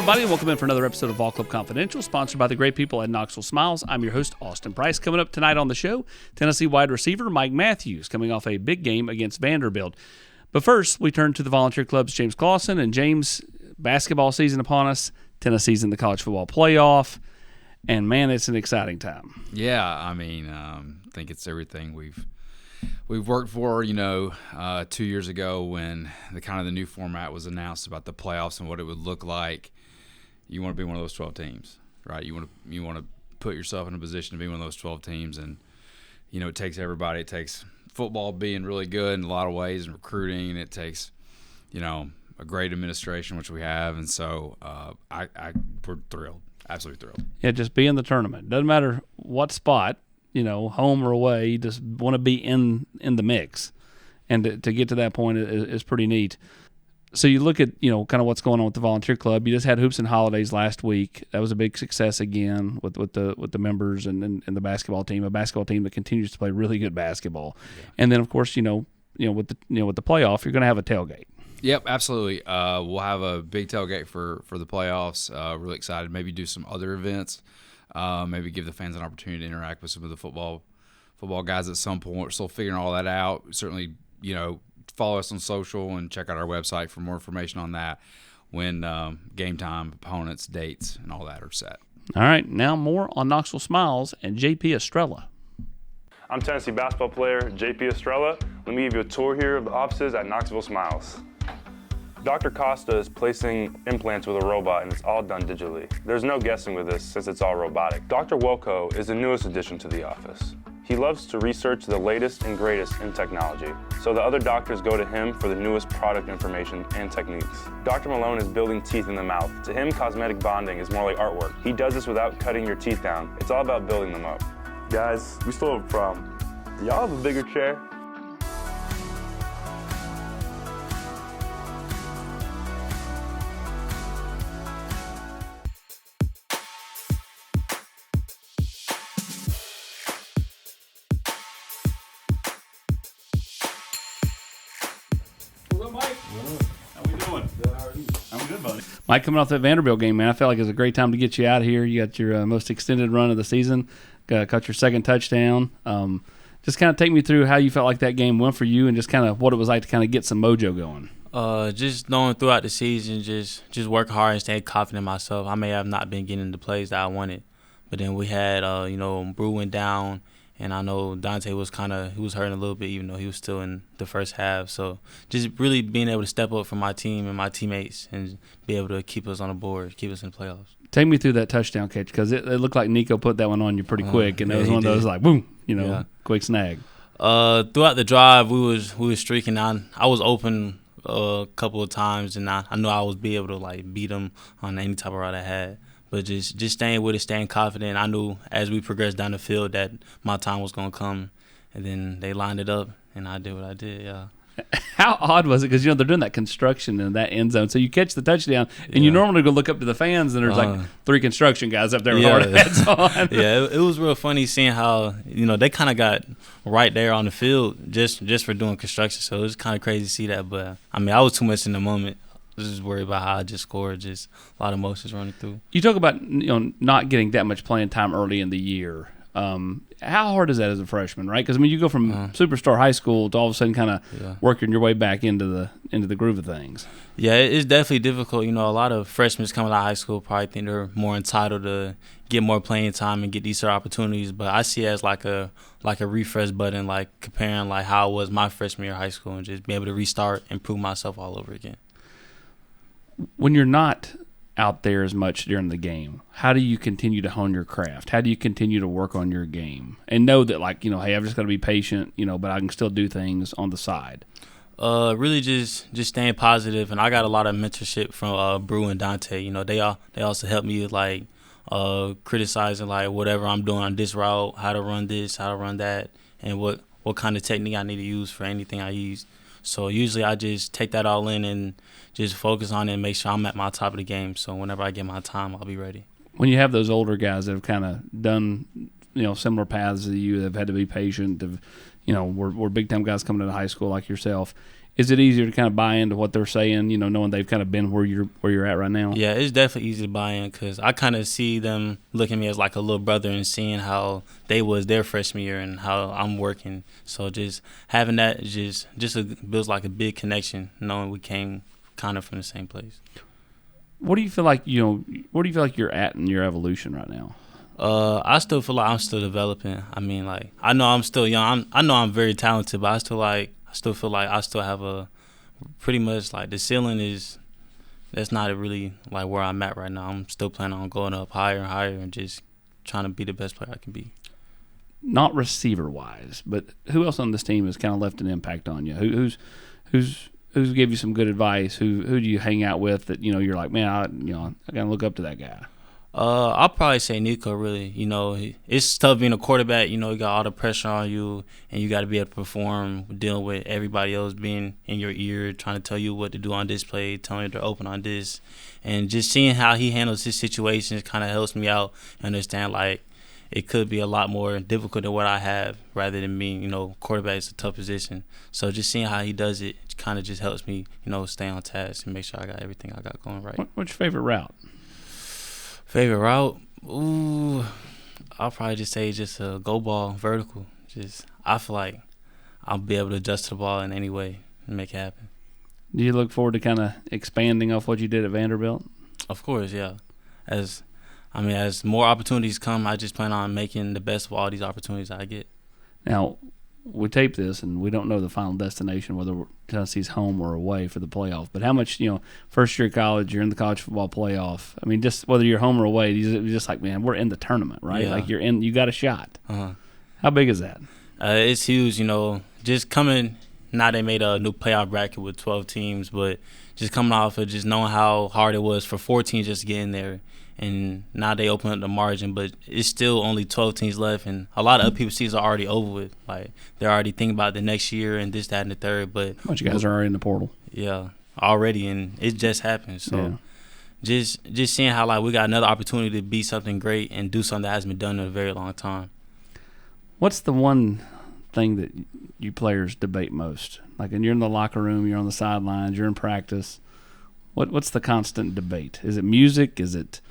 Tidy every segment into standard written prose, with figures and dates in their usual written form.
everybody, and welcome in for another episode of Vol Club Confidential, sponsored by the great people at Knoxville Smiles. I'm your host, Austin Price. Coming up tonight on the show, Tennessee wide receiver Mike Matthews coming off a big game against Vanderbilt. But first, we turn to the volunteer club's James Clausen. And James, basketball season upon us. Tennessee's in the college football playoff. And, man, it's an exciting time. Yeah, I mean, I think it's everything we've worked for, 2 years ago when the new format was announced about the playoffs and what it would look like. You want to be one of those 12 teams, right? You want to put yourself in a position to be one of those 12 teams, and it takes everybody. It takes football being really good in a lot of ways and recruiting, and it takes a great administration, which we have, and so we're thrilled, absolutely thrilled. Yeah, just be in the tournament. Doesn't matter what spot, home or away. You just want to be in the mix, and to get to that point is pretty neat. So you look at kind of what's going on with the volunteer club. You just had Hoops and Holidays last week. That was a big success again with the members and the basketball team. A basketball team that continues to play really good basketball. Yeah. And then of course with the playoff, you're going to have a tailgate. Yep, absolutely. We'll have a big tailgate for the playoffs. Really excited. Maybe do some other events. Maybe give the fans an opportunity to interact with some of the football guys at some point. We're still figuring all that out. Certainly, follow us on social and check out our website for more information on that when game time, opponents, dates, and all that are set. All right, now more on Knoxville Smiles and JP Estrella. I'm Tennessee basketball player JP Estrella. Let me give you a tour here of the offices at Knoxville Smiles. Dr. Costa is placing implants with a robot, and it's all done digitally. There's no guessing with this since it's all robotic. Dr. Wilco is the newest addition to the office. He loves to research the latest and greatest in technology, so the other doctors go to him for the newest product information and techniques. Dr. Malone is building teeth in the mouth. To him, cosmetic bonding is more like artwork. He does this without cutting your teeth down. It's all about building them up. Guys, we still have a problem. Do y'all have a bigger chair? Mike, coming off that Vanderbilt game, man, I felt like it was a great time to get you out here. You got your most extended run of the season, caught your second touchdown. Just kind of take me through how you felt like that game went for you and just kind of what it was like to kind of get some mojo going. Just knowing throughout the season, just work hard and stay confident in myself. I may have not been getting the plays that I wanted, but then we had, Brew went down, and I know Dante was he was hurting a little bit, even though he was still in the first half. So just really being able to step up for my team and my teammates and be able to keep us on the board, keep us in the playoffs. Take me through that touchdown catch, because it looked like Nico put that one on you pretty quick, and it was one of those like, boom, quick snag. Throughout the drive, we was streaking on. I was open a couple of times, and I knew I would be able to beat them on any type of route I had. But just staying with it, staying confident. I knew as we progressed down the field that my time was going to come, and then they lined it up, and I did what I did, yeah. How odd was it? Because, they're doing that construction in that end zone. So you catch the touchdown, and you normally go look up to the fans, and there's three construction guys up there with hard hats on. Yeah, it was real funny seeing how, they kind of got right there on the field just for doing construction. So it was kind of crazy to see that. But, I was too much in the moment. I was just worried about how I just scored, just a lot of emotions running through. You talk about not getting that much playing time early in the year. How hard is that as a freshman, right? Because you go from superstar high school to all of a sudden kind of working your way back into the groove of things. Yeah, it's definitely difficult. A lot of freshmen coming out of high school probably think they're more entitled to get more playing time and get these sort of opportunities. But I see it as like a refresh button, like comparing how it was my freshman year of high school and just be able to restart and prove myself all over again. When you're not out there as much during the game, how do you continue to hone your craft? How do you continue to work on your game and know that hey, I've just got to be patient, but I can still do things on the side? Really just staying positive, and I got a lot of mentorship from Brew and Dante. They also help me with criticizing whatever I'm doing on this route, how to run this, how to run that, and what kind of technique I need to use for anything I use. So usually I just take that all in and just focus on it and make sure I'm at my top of the game. So whenever I get my time, I'll be ready. When you have those older guys that have kind of done, similar paths to you, they've had to be patient, were big-time guys coming out of high school like yourself, Is it easier to kind of buy into what they're saying, knowing they've kind of been where you're at right now? Yeah, it's definitely easy to buy in because I kind of see them looking at me as like a little brother and seeing how they was their freshman year and how I'm working. So just having that builds like a big connection, knowing we came kind of from the same place. What do you feel like where do you feel like you're at in your evolution right now? I still feel like I'm still developing. I mean, like I know I'm still young. I know I'm very talented, but I still feel like I still have a pretty much like the ceiling that's not really like where I'm at right now. I'm still planning on going up higher and higher and just trying to be the best player I can be. Not receiver wise, but who else on this team has kind of left an impact on you? Who's gave you some good advice? Who do you hang out with that you're like, man, I gotta look up to that guy? I'll probably say Nico. Really, it's tough being a quarterback. You got all the pressure on you, and you got to be able to perform, dealing with everybody else being in your ear, trying to tell you what to do on this play, telling you to open on this, and just seeing how he handles his situations kind of helps me out and understand like it could be a lot more difficult than what I have, rather than me. Quarterback is a tough position, so just seeing how he does it kind of just helps me, stay on task and make sure I got everything I got going right. What's your favorite route? Favorite route? Ooh, I'll probably just say just a go ball vertical. I feel like I'll be able to adjust to the ball in any way and make it happen. Do you look forward to kind of expanding off what you did at Vanderbilt? Of course, yeah. As more opportunities come, I just plan on making the best of all these opportunities I get. Now, we tape this, and we don't know the final destination, whether Tennessee's home or away for the playoff. But how much, first year of college, you're in the college football playoff. I mean, just whether you're home or away, you're just like, man, we're in the tournament, right? Yeah. Like you got a shot. Uh-huh. How big is that? It's huge, just coming. Now they made a new playoff bracket with 12 teams, but just coming off of just knowing how hard it was for 4 teams just to get in there. And now they open up the margin, but it's still only 12 teams left, and a lot of other people's seasons are already over with. Like they're already thinking about the next year and this, that, and the third. But a bunch of guys are already in the portal. Yeah, already, and it just happened. So yeah. just seeing how like we got another opportunity to be something great and do something that hasn't been done in a very long time. What's the one thing that you players debate most? Like, when you're in the locker room, you're on the sidelines, you're in practice. What's the constant debate? Is it music? Is it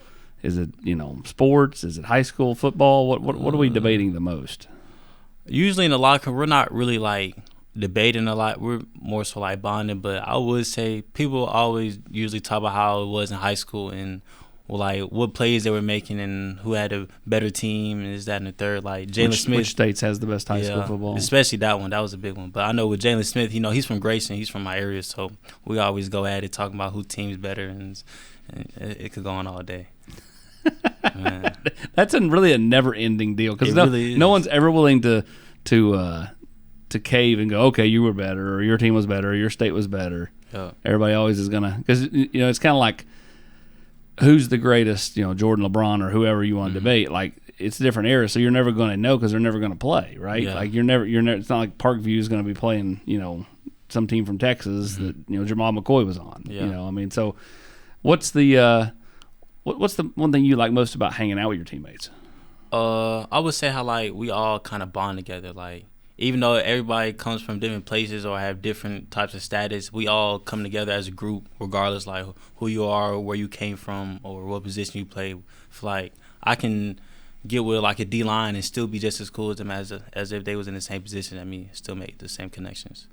sports? Is it high school football? What are we debating the most? Usually in the locker room, we're not really like debating a lot. We're more so like bonding. But I would say people always usually talk about how it was in high school and like what plays they were making and who had a better team and is that and the third. Like Jalen Smith, which states has the best high school football? Especially that one. That was a big one. But I know with Jalen Smith, he's from Grayson. He's from my area, so we always go at it talking about who team's better, and it could go on all day. That's really a never-ending deal because really no one's ever willing to cave and go, okay, you were better, or your team was better, or your state was better. Yeah. Everybody always is gonna, because it's kind of like who's the greatest, Jordan, LeBron, or whoever you want to debate. Like, it's different eras, so you're never going to know because they're never going to play, right? Yeah. Like you're never. It's not like Parkview is going to be playing, some team from Texas that Jamal McCoy was on. Yeah. So what's the What's the one thing you like most about hanging out with your teammates? I would say how like we all kind of bond together. Like even though everybody comes from different places or have different types of status, we all come together as a group, regardless like who you are, or where you came from, or what position you play. Like I can get with like a D line and still be just as cool as them as if they was in the same position as me, still make the same connections.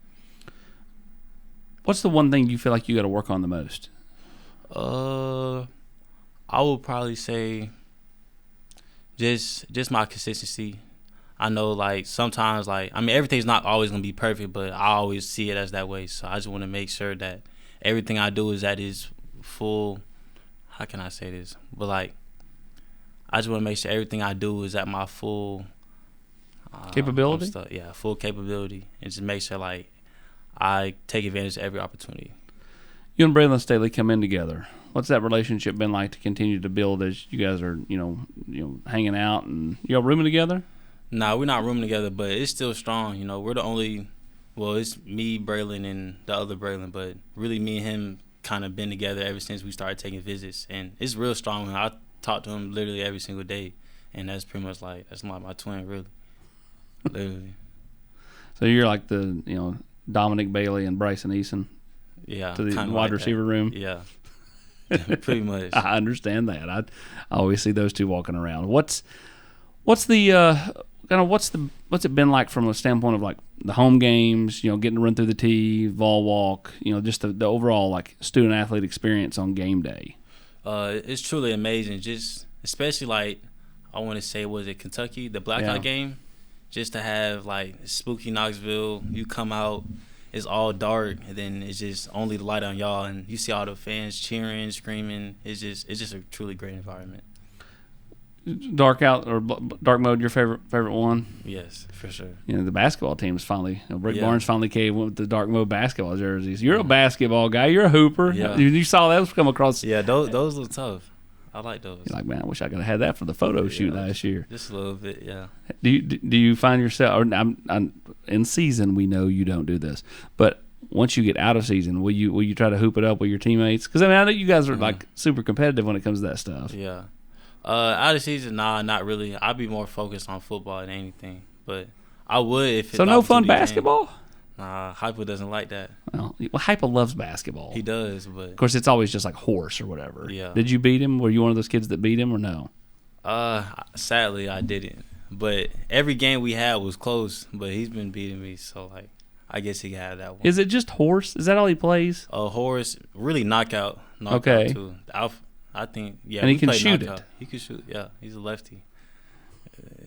What's the one thing you feel like you got to work on the most? I would probably say just my consistency. I know, like, sometimes, like, everything's not always going to be perfect, but I always see it as that way. So I just want to make sure that everything I do is at its full, how can I say this? But, like, I just want to make sure everything I do is at my full capability? Full capability. And just make sure, like, I take advantage of every opportunity. You and Braylon Staley come in together. What's that relationship been like to continue to build as you guys are, hanging out and y'all rooming together? Nah, we're not rooming together, but it's still strong. We're the only, it's me, Braylon, and the other Braylon, but really me and him kind of been together ever since we started taking visits, and it's real strong. I talk to him literally every single day, and that's pretty much like my twin, really, literally. So you're like the Dominic Bailey and Bryson Eason Yeah, to the kinda wide like receiver that. room? Yeah, pretty much. I understand that. I always see those two walking around. What's the kind of what's it been like from a standpoint of like the home games? Getting to run through the tee, vol walk. Just the overall like student athlete experience on game day. It's truly amazing. Just especially like I want to say, was it Kentucky, the blackout game? Just to have like spooky Knoxville, you come out, it's all dark, and then it's just only the light on y'all, and you see all the fans cheering, screaming. It's just a truly great environment. Dark out or dark mode, your favorite one? Yes, for sure. The basketball team is finally. Rick Yeah. Barnes finally came with the dark mode basketball jerseys. You're a basketball guy. You're a hooper. Yeah. You saw those come across. Yeah, those look tough. I like those. You're like, man, I wish I could have had that for the photo shoot last year. Just a little bit, yeah. Do you find yourself? Or I'm in season, we know you don't do this, but once you get out of season, will you try to hoop it up with your teammates? Because I know you guys are like super competitive when it comes to that stuff. Yeah. Out of season, nah, not really. I'd be more focused on football than anything. But I would if. So no fun basketball? Nah, Hyper doesn't like that. Well, Hyper loves basketball. He does, but of course it's always just like horse or whatever. Yeah. Did you beat him? Were you one of those kids that beat him or no? Sadly I didn't. But every game we had was close. But he's been beating me, so like I guess he had that one. Is it just horse? Is that all he plays? Horse, really knockout Okay. too. I think yeah. And he we can play shoot knockout. it. He can shoot. Yeah, he's a lefty.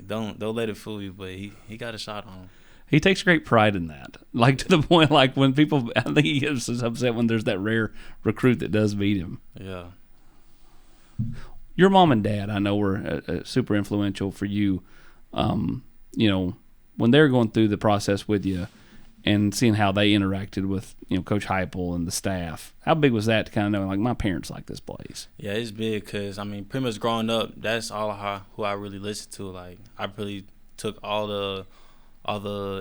Don't let it fool you, but he got a shot on him. He takes great pride in that. Like to the point, like when people, I think he gets upset when there's that rare recruit that does beat him. Yeah. Your mom and dad, I know, were super influential for you. When they're going through the process with you and seeing how they interacted with, Coach Heupel and the staff. How big was that to kind of know, like, my parents like this place? Yeah, it's big because, pretty much growing up, that's who I really listened to. Like, I really took all the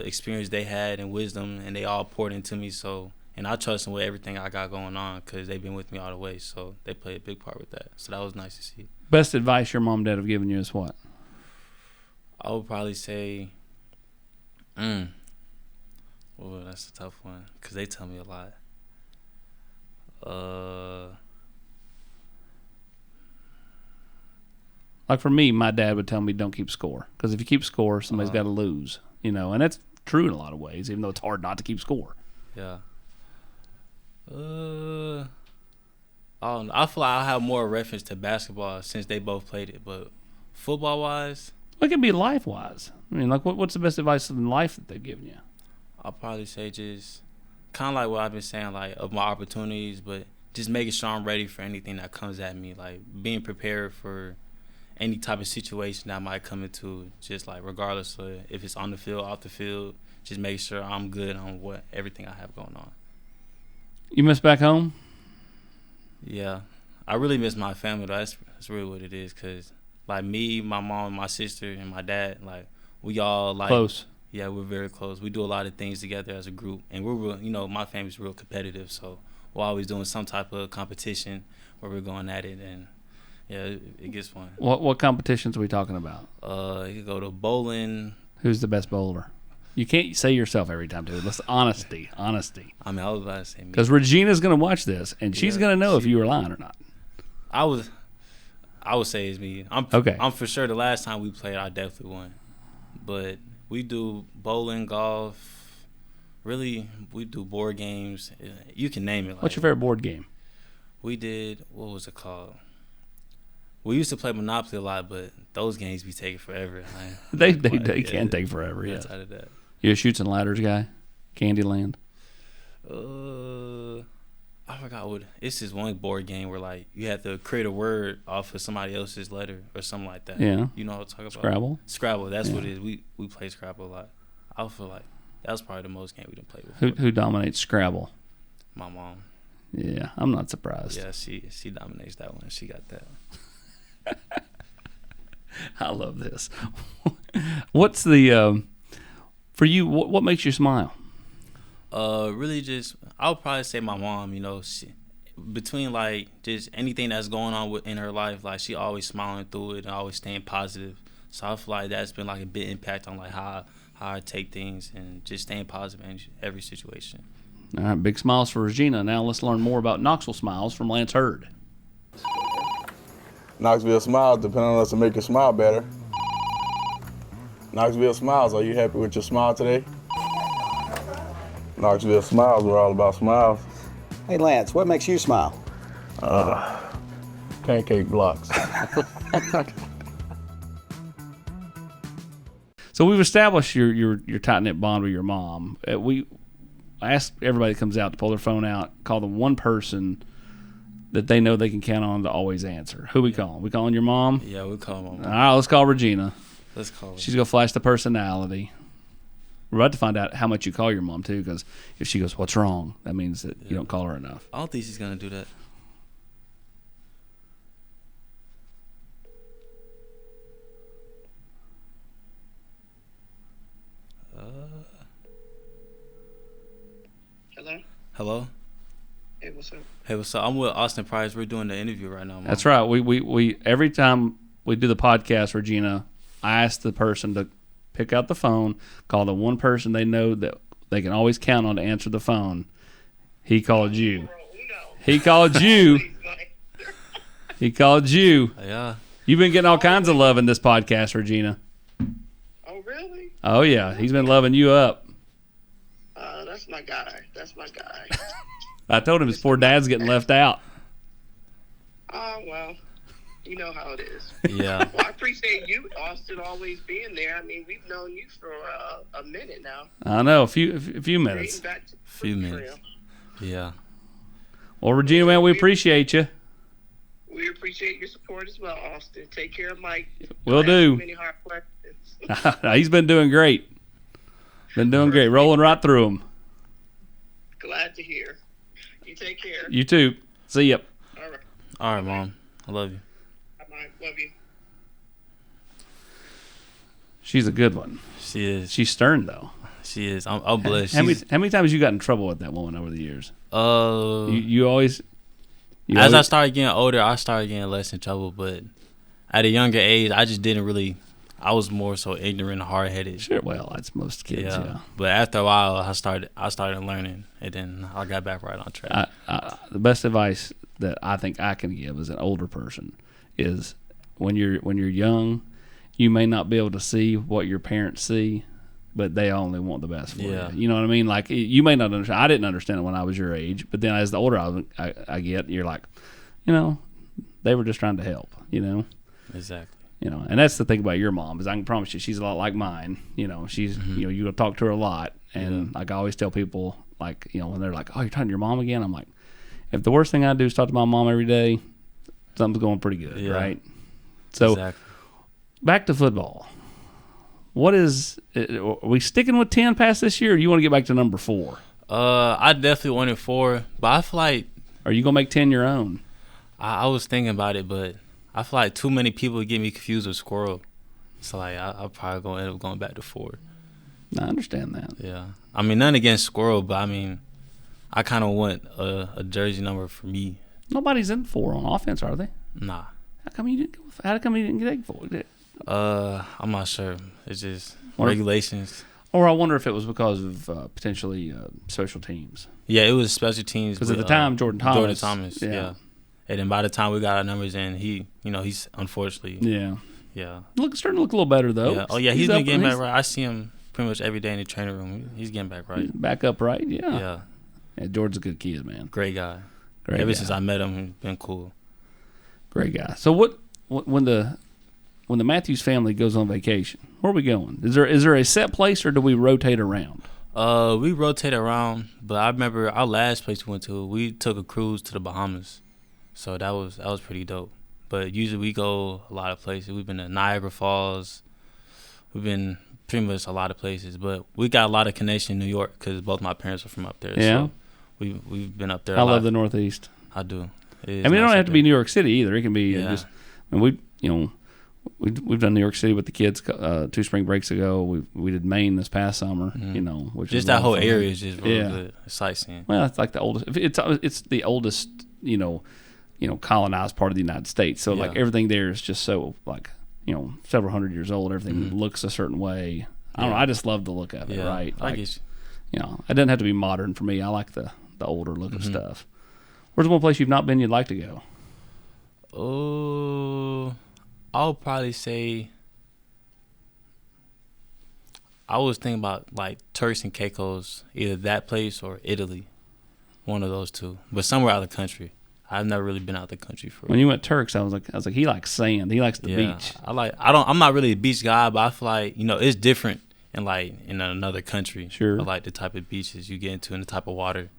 experience they had and wisdom, and they all poured into me. So, and I trust them with everything I got going on because they've been with me all the way. So they played a big part with that. So that was nice to see. Best advice your mom and dad have given you is what? I would probably say, well, that's a tough one because they tell me a lot. Like for me, my dad would tell me don't keep score because if you keep score, somebody's got to lose. And that's true in a lot of ways, even though it's hard not to keep score. Yeah. I don't know. I feel like I'll have more reference to basketball since they both played it, but football-wise, It can be life-wise. I mean, like what's the best advice in life that they've given you? I'll probably say just kind of like what I've been saying, like of my opportunities, but just making sure I'm ready for anything that comes at me, like being prepared for any type of situation that I might come into, just like regardless of if it's on the field, off the field, just make sure I'm good on everything I have going on. You miss back home? Yeah, I really miss my family though. That's really what it is, cause like me, my mom, my sister, and my dad, like we all like Close. Yeah, we're very close. We do a lot of things together as a group, and we're real. My family's real competitive, so we're always doing some type of competition where we're going at it, and yeah, it gets fun. What competitions are we talking about? You could go to bowling. Who's the best bowler? You can't say yourself every time, dude. Let's honesty. I was about to say me. Because Regina's gonna watch this, and she's gonna know if you were lying or not. I would say it's me. Okay. I'm for sure. The last time we played, I definitely won. But we do bowling, golf. Really, we do board games. You can name it. What's your favorite board game? We did. What was it called? We used to play Monopoly a lot, but those games be taking forever. They can take forever. Yeah. Outside of that. You a Chutes and Ladders guy? Candyland. I forgot what. It's this one board game where like you have to create a word off of somebody else's letter or something like that. Yeah. You know what I'm talking about? Scrabble. Scrabble. That's what it is. We play Scrabble a lot. I feel like that was probably the most game we didn't play before. Who dominates Scrabble? My mom. Yeah, I'm not surprised. Yeah, she dominates that one. She got that. I love this. What's the for you? What makes you smile? Really just I would probably say my mom. She, between like just anything that's going on in her life, like she always smiling through it and always staying positive. So I feel like that's been like a big impact on like how I take things and just staying positive in every situation. All right, big smiles for Regina. Now let's learn more about Knoxville Smiles from Lance Hurd. Knoxville Smiles depend on us to make you smile better. Knoxville Smiles, are you happy with your smile today? Knoxville Smiles, we're all about smiles. Hey Lance, what makes you smile? Pancake blocks. So we've established your tight-knit bond with your mom. I ask everybody that comes out to pull their phone out, call the one person that they know they can count on to always answer. Who we calling? We calling your mom? Yeah, we call my mom. All right, let's call Regina. Let's call her. She's going to flash the personality. We're about to find out how much you call your mom, too, because if she goes, what's wrong? That means that you don't call her enough. I don't think she's going to do that. Hello? Hello? Hey, what's up? Hey, what's up? I'm with Austin Price. We're doing the interview right now, Mom. That's right. We every time we do the podcast, Regina, I ask the person to pick out the phone, call the one person they know that they can always count on to answer the phone. He called you. He called you. He called you. Yeah. You've been getting all kinds of love in this podcast, Regina. Oh, really? Oh, yeah. He's been loving you up. That's my guy. That's my guy. I told him his poor dad's getting left out. Oh, well, you know how it is. Yeah. Well, I appreciate you, Austin, always being there. I mean, we've known you for a minute now. I know, a few minutes. Dating back to the Few first minutes. trail. Yeah. Well, Regina, man, we appreciate you. We appreciate your support as well, Austin. Take care of Mike. Will Don't ask do. him any hard questions. He's been doing great. Been doing great. Rolling right through them. Glad to hear. You take care. You too. See ya. All right. All right, Mom. I love you. Bye-bye. Love you. She's a good one. She is. She's stern, though. She is. I'm blessed. How many times you got in trouble with that woman over the years? You always... As I started getting older, I started getting less in trouble. But at a younger age, I just didn't really. I was more so ignorant and hard headed. Sure, well, that's most kids. Yeah. But after a while, I started learning, and then I got back right on track. The best advice that I think I can give as an older person is when you're young, you may not be able to see what your parents see, but they only want the best for you. You know what I mean? Like, you may not understand. I didn't understand it when I was your age, but then as the older I get, you're like, they were just trying to help, Exactly. And that's the thing about your mom is I can promise you she's a lot like mine. She's, you go talk to her a lot. And like I always tell people, like, when they're like, oh, you're talking to your mom again? I'm like, if the worst thing I do is talk to my mom every day, something's going pretty good, right? So back to football. Are we sticking with 10 past this year, or you want to get back to number 4? I definitely wanted 4, but I feel like. Are you going to make 10 your own? I was thinking about it, but I feel like too many people get me confused with Squirrel. So, like, I'll probably going to end up going back to 4. I understand that. Yeah. I mean, nothing against Squirrel, but, I mean, I kind of want a jersey number for me. Nobody's in 4 on offense, are they? Nah. How come you didn't get 4? I'm not sure. It's just regulations. Or I wonder if it was because of potentially special teams. Yeah, it was special teams. Because at the time, Jordan Thomas. Yeah. And then by the time we got our numbers in, he's unfortunately. Yeah. Yeah. Starting to look a little better, though. Yeah. Oh, yeah, he's been getting back right. I see him pretty much every day in the training room. He's getting back right. Back up right, yeah. Yeah. Yeah, Jordan's a good kid, man. Great guy. Ever since I met him, he's been cool. Great guy. So when the Matthews family goes on vacation, where are we going? Is there a set place, or do we rotate around? We rotate around, but I remember our last place we went to, we took a cruise to the Bahamas. So that was pretty dope. But usually we go a lot of places. We've been to Niagara Falls. We've been pretty much a lot of places. But we got a lot of connection in New York because both my parents are from up there. Yeah. So we've been up there I love the Northeast. I do. It don't have to be New York City either. It can be just. And we've done New York City with the kids 2 spring breaks ago. We did Maine this past summer. Which just is that whole area is just really good sightseeing. Well, it's like the oldest. It's the oldest. Colonized part of the United States. So like everything there is just so like several hundred years old. Everything looks a certain way. I don't know. I just love the look of it, right? I guess. You know, it doesn't have to be modern for me. I like the older look of stuff. Where's one place you've not been you'd like to go? Oh, I'll probably say I was thinking about like Turks and Caicos, either that place or Italy, one of those two, but somewhere out of the country. I've never really been out of the country for. When you went Turks, I was like, he likes sand. He likes the beach. I'm not really a beach guy, but I feel like it's different in another country. Sure. Of like the type of beaches you get into and the type of water,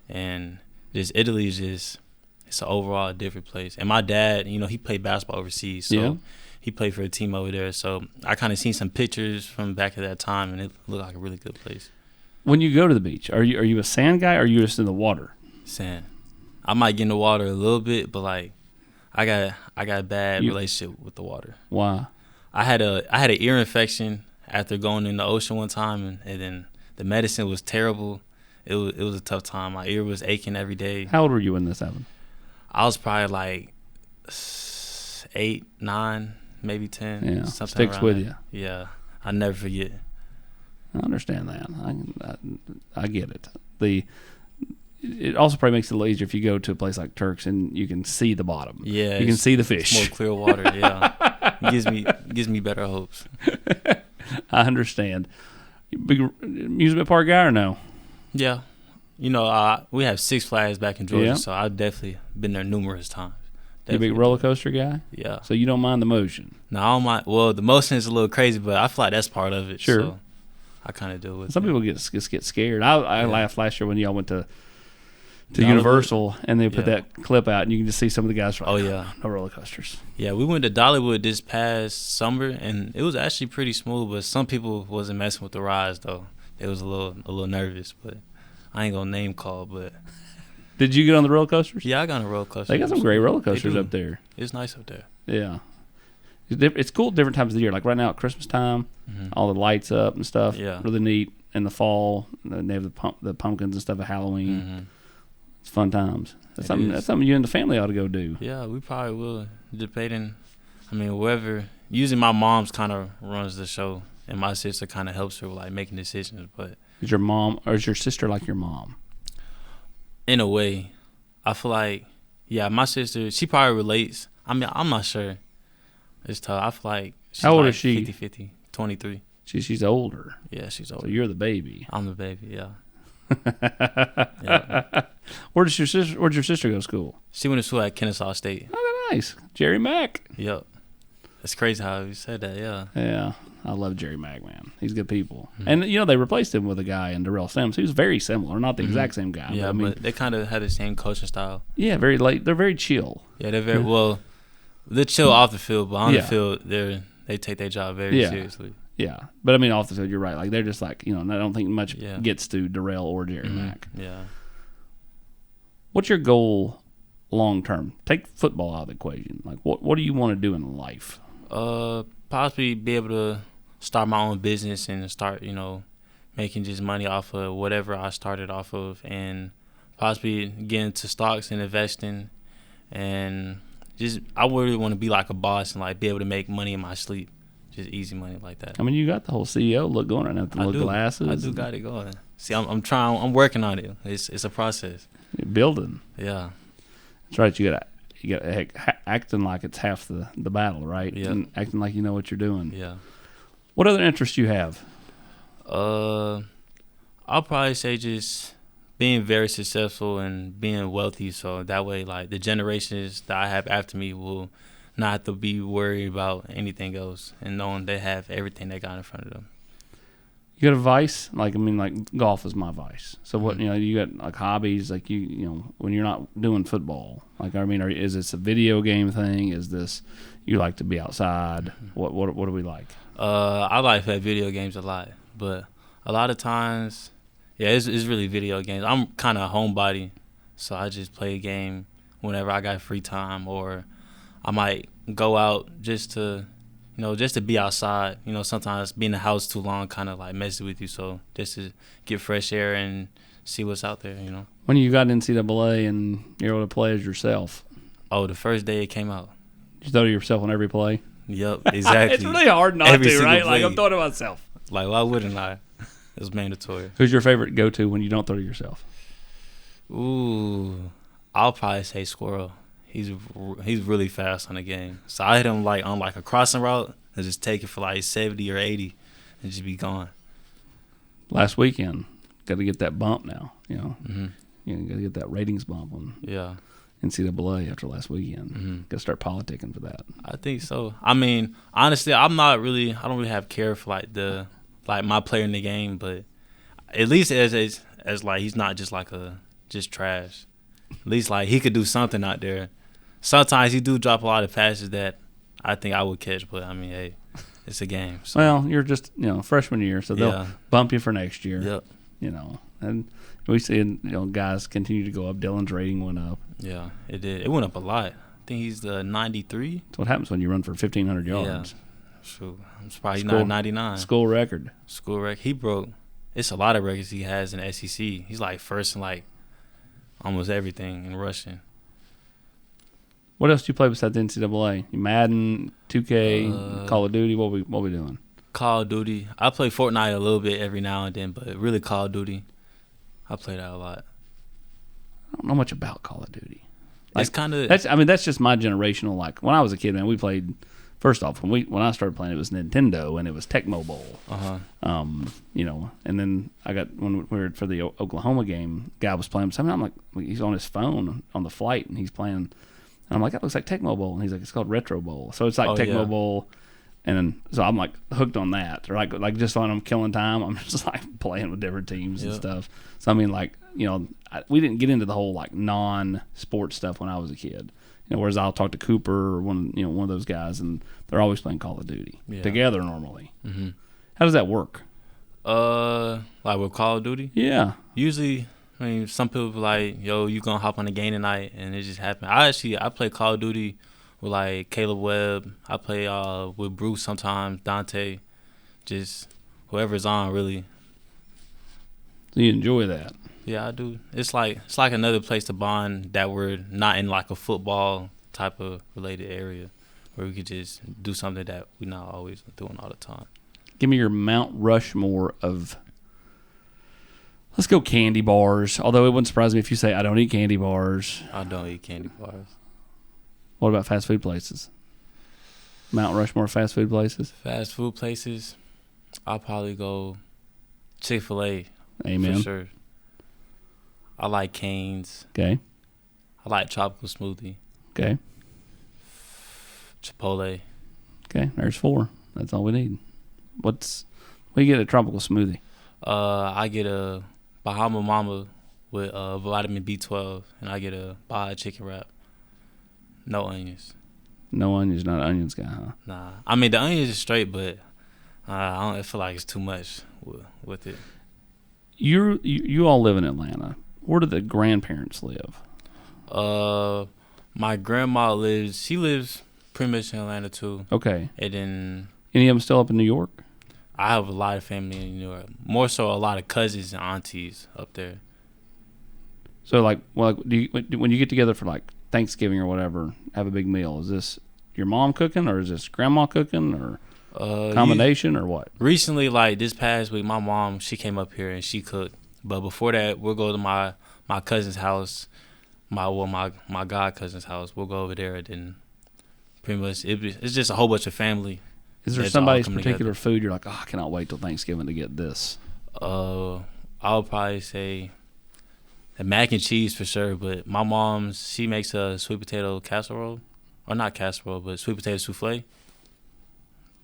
and just Italy is just it's an overall different place. And my dad, he played basketball overseas, so he played for a team over there. So I kind of seen some pictures from back at that time, and it looked like a really good place. When you go to the beach, are you a sand guy or are you just in the water? Sand. I might get in the water a little bit, but like I got a bad relationship with the water. Why? I had an ear infection after going in the ocean one time, and then the medicine was terrible. It was a tough time. My ear was aching every day. How old were you when this happened? I was probably like 8, 9, maybe 10. Yeah, something sticks with that. you. Yeah, I never forget. I understand that. I get it. It also probably makes it a little easier if you go to a place like Turks and you can see the bottom. Yeah, you can see the fish. It's more clear water. Yeah, gives me better hopes. I understand. Big amusement park guy or no? Yeah, we have Six Flags back in Georgia, so I've definitely been there numerous times. You a big roller coaster guy? Yeah. So you don't mind the motion? No, I don't mind. Well, the motion is a little crazy, but I feel like that's part of it. Sure. So I kind of deal with it. Some people get scared. I laughed last year when y'all went to Universal and they put that clip out and you can just see some of the guys from no roller coasters. Yeah, we went to Dollywood this past summer and it was actually pretty smooth, but some people wasn't messing with the rides though. They was a little nervous, but I ain't gonna name call. But did you get on the roller coasters? Yeah, I got on a roller coaster. They got some great roller coasters up there. It's nice up there. Yeah, it's cool at different times of the year. Like right now at Christmas time, all the lights up and stuff. Yeah, really neat. In the fall, they have the pumpkins and stuff at Halloween. It's fun times. That's something you and the family ought to go do. Yeah, we probably will. Debating, whoever. Usually my mom's kind of runs the show, and my sister kind of helps her with like making decisions. But is your mom or is your sister like your mom? In a way, I feel like my sister. She probably relates. I'm not sure. It's tough. I feel like she's how old like is she? 50-50, 23. She's older. Yeah, she's older. So you're the baby. I'm the baby. Yeah. Where'd your sister go to school? She went to school at Kennesaw State. Oh, nice. Jerry Mack. Yep. It's crazy how you said that, Yeah. I love Jerry Mack, man. He's good people. And, they replaced him with a guy in Darrell Sims who's very similar. Not the exact same guy. Yeah, but they kind of had the same coaching style. Yeah, very late. They're very chill. Yeah, they're very, well, they're chill off the field, but on the field, they take their job very seriously. Yeah, but off the field, you're right. Like they're just like I don't think much gets to Darrell or Jerry Mack. Yeah. What's your goal long term? Take football out of the equation. Like what do you want to do in life? Possibly be able to start my own business and start making just money off of whatever I started off of, and possibly get into stocks and investing, and just I really want to be like a boss and like be able to make money in my sleep. Just easy money like that. You got the whole CEO look going right now. The little glasses. I do got it going. See, I'm trying. I'm working on it. It's a process. You're building. Yeah. That's right. You got acting like it's half the battle, right? Yeah. And acting like you know what you're doing. Yeah. What other interests you have? I'll probably say just being very successful and being wealthy, so that way, like the generations that I have after me will not have to be worried about anything else, and knowing they have everything they got in front of them. You got a vice? Like golf is my vice. So what you got like hobbies? Like you when you're not doing football, like is this a video game thing? Is this you like to be outside? What do we like? I like to play video games a lot, but a lot of times, it's really video games. I'm kind of a homebody, so I just play a game whenever I got free time, or I might go out just to be outside. Sometimes being in the house too long kind of like messes with you. So just to get fresh air and see what's out there, When you got NCAA and you're able to play as yourself? Oh, the first day it came out. You throw yourself on every play? Yep, exactly. It's really hard not to, right? Like I'm throwing to myself. Like, why wouldn't I? It's mandatory. Who's your favorite go-to when you don't throw to yourself? Ooh, I'll probably say Squirrel. He's really fast on the game. So I hit him like on like a crossing route and just take it for like 70 or 80 and just be gone. Last weekend, got to get that bump now. You know, Mm-hmm. you got to get that ratings bump on Yeah, NCAA after last weekend. Mm-hmm. Got to start politicking for that. I think so. I mean, honestly, I don't really have care for like my player in the game, but at least as like he's not just like just trash. At least like he could do something out there. Sometimes he do drop a lot of passes that I think I would catch, but I mean, hey, it's a game. So. Well, you're just freshman year, so they'll bump you for next year. Yep. And we see guys continue to go up. Dylan's rating went up. Yeah, it did. It went up a lot. I think he's the 93. That's what happens when you run for 1,500 yards. Yeah. Sure. I'm surprised he's not 99. School record. School record. He broke. It's a lot of records he has in the SEC. He's like first in like almost everything in rushing. What else do you play besides the NCAA? Madden, 2K, Call of Duty. What we doing? Call of Duty. I play Fortnite a little bit every now and then, but really Call of Duty. I play that a lot. I don't know much about Call of Duty. It's kind of that's just my generational. Like when I was a kid, man, we played. First off, when I started playing, it was Nintendo and it was Tecmo Bowl. And then I got when we were for the Oklahoma game, guy was playing something. I'm like, he's on his phone on the flight and he's playing. And I'm like, that looks like Tecmo Bowl. And he's like, it's called Retro Bowl. So it's like Tecmo Bowl. And then, so I'm like hooked on that. Or like just when I'm killing time, I'm just like playing with different teams and stuff. So I mean, like, we didn't get into the whole like non-sports stuff when I was a kid. Whereas I'll talk to Cooper or one of those guys, and they're always playing Call of Duty together normally. Mm-hmm. How does that work? Like with Call of Duty? Yeah. Usually, I mean, some people be like, yo, you gonna hop on the game tonight, and it just happened. I play Call of Duty with like Caleb Webb. I play with Bruce sometimes, Dante, just whoever's on really. So you enjoy that? Yeah, I do. It's like another place to bond that we're not in like a football type of related area where we could just do something that we're not always doing all the time. Give me your Mount Rushmore of, let's go candy bars. Although it wouldn't surprise me if you say I don't eat candy bars. I don't eat candy bars. What about fast food places? Mount Rushmore fast food places? Fast food places, I'll probably go Chick-fil-A. Amen. For sure. I like Cane's. Okay. I like tropical smoothie. Okay. Chipotle. Okay, there's 4. That's all we need. What do you get a tropical smoothie? I get a Bahama Mama with vitamin B12, and I get a Baja chicken wrap. No onions. No onions, not an onions guy, huh? Nah. I mean, the onions is straight, but I feel like it's too much with it. You all live in Atlanta. Where do the grandparents live? My grandma lives pretty much in Atlanta too. Okay. And then Any of them still up in New York? I have a lot of family in New York. More so a lot of cousins and aunties up there. So when you get together for like Thanksgiving or whatever, have a big meal, is this your mom cooking or is this grandma cooking or combination or what? Recently, like this past week, my mom, she came up here and she cooked. But before that, we'll go to my cousin's house, my god cousin's house. We'll go over there, and then pretty much it's just a whole bunch of family. Is there somebody's particular food you're like, I cannot wait till Thanksgiving to get this? I would probably say the mac and cheese for sure. But my mom, she makes a sweet potato casserole, or not casserole, but sweet potato souffle.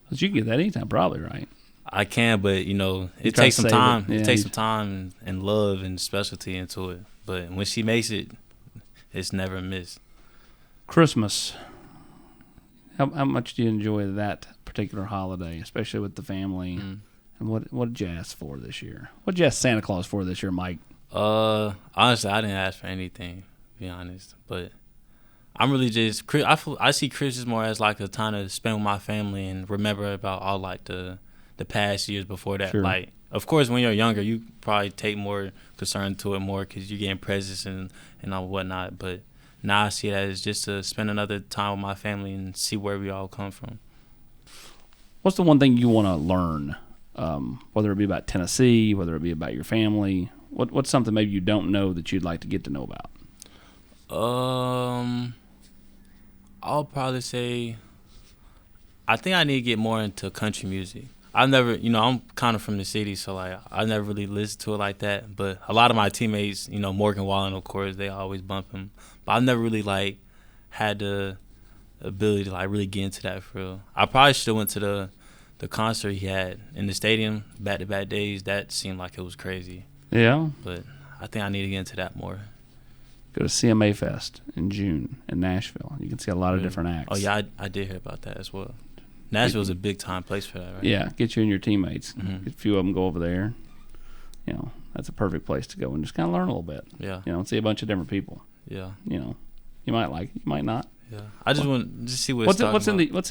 But you can get that anytime, probably, right? I can, but it takes some time. It takes some time and love and specialty into it. But when she makes it, it's never missed. Christmas. How much do you enjoy that particular holiday, especially with the family? Mm. And what did you ask for this year? What did you ask Santa Claus for this year, Mike? Honestly, I didn't ask for anything, to be honest. But I'm really just I see Christmas more as like a time to spend with my family and remember about all like the past years before that. Sure. Like, of course, when you're younger, you probably take more concern to it more because you're getting presents and all whatnot. But now I see it as just to spend another time with my family and see where we all come from. What's the one thing you want to learn whether it be about Tennessee, whether it be about your family? What's something maybe you don't know that you'd like to get to know about? I'll probably say I think I need to get more into country music. I've never, I'm kind of from the city, so like I never really listened to it like that. But a lot of my teammates, Morgan Wallen, of course, they always bump him. But I've never really like had the ability to like really get into that for real. I probably should have went to the concert he had in the stadium, back-to-back days. That seemed like it was crazy. Yeah. But I think I need to get into that more. Go to CMA Fest in June in Nashville. You can see a lot of different acts. Oh, yeah, I did hear about that as well. Nashville's a big-time place for that, right? Yeah, get you and your teammates. Mm-hmm. A few of them go over there. That's a perfect place to go and just kind of learn a little bit. Yeah. See a bunch of different people. Yeah. You might like it, you might not. Yeah. I just want to see what's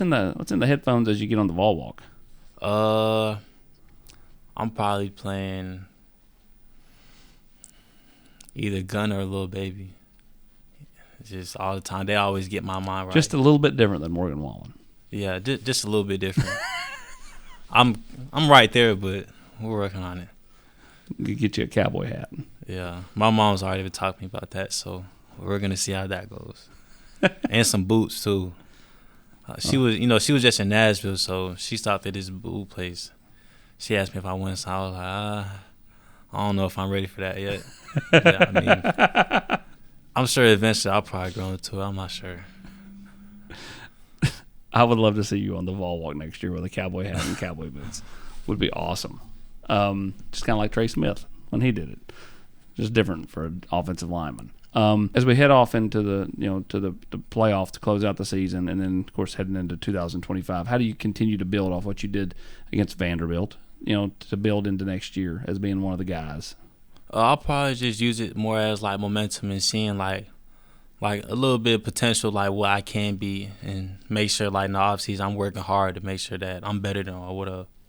in the headphones as you get on the Vol Walk. I'm probably playing either Gunna or Lil Baby. It's just all the time. They always get my mind right. Just a little bit different than Morgan Wallen. Yeah, just a little bit different. I'm right there, but we're working on it. Get you a cowboy hat. Yeah, my mom's already been talking to me about that, so we're gonna see how that goes. And some boots too. She was just in Nashville, so she stopped at this boot place. She asked me if I went, so I was like, I don't know if I'm ready for that yet. Yeah, I'm sure eventually I'll probably grow into it. I'm not sure. I would love to see you on the Vol Walk next year with a cowboy hat and cowboy boots. Would be awesome. Just kind of like Trey Smith when he did it. Just different for an offensive lineman. As we head off into the playoff to close out the season, and then of course heading into 2025, how do you continue to build off what you did against Vanderbilt? To build into next year as being one of the guys. I'll probably just use it more as like momentum and seeing like a little bit of potential, like what I can be, and make sure like in the offseason I'm working hard to make sure that I'm better than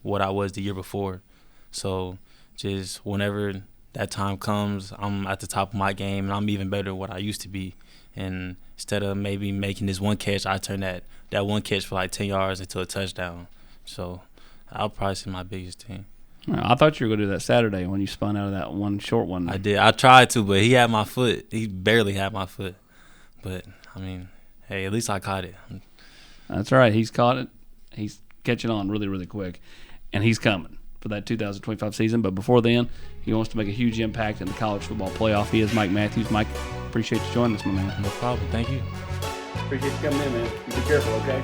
what I was the year before. So just whenever that time comes, I'm at the top of my game and I'm even better than what I used to be. And instead of maybe making this one catch, I turn that one catch for like 10 yards into a touchdown. So I'll probably say my biggest thing. I thought you were going to do that Saturday when you spun out of that one short one. I did. I tried to, but he had my foot. He barely had my foot. But, hey, at least I caught it. That's right. He's caught it. He's catching on really, really quick. And he's coming for that 2025 season. But before then, he wants to make a huge impact in the college football playoff. He is Mike Matthews. Mike, appreciate you joining us, my man. No problem. Thank you. Appreciate you coming in, man. You be careful, okay?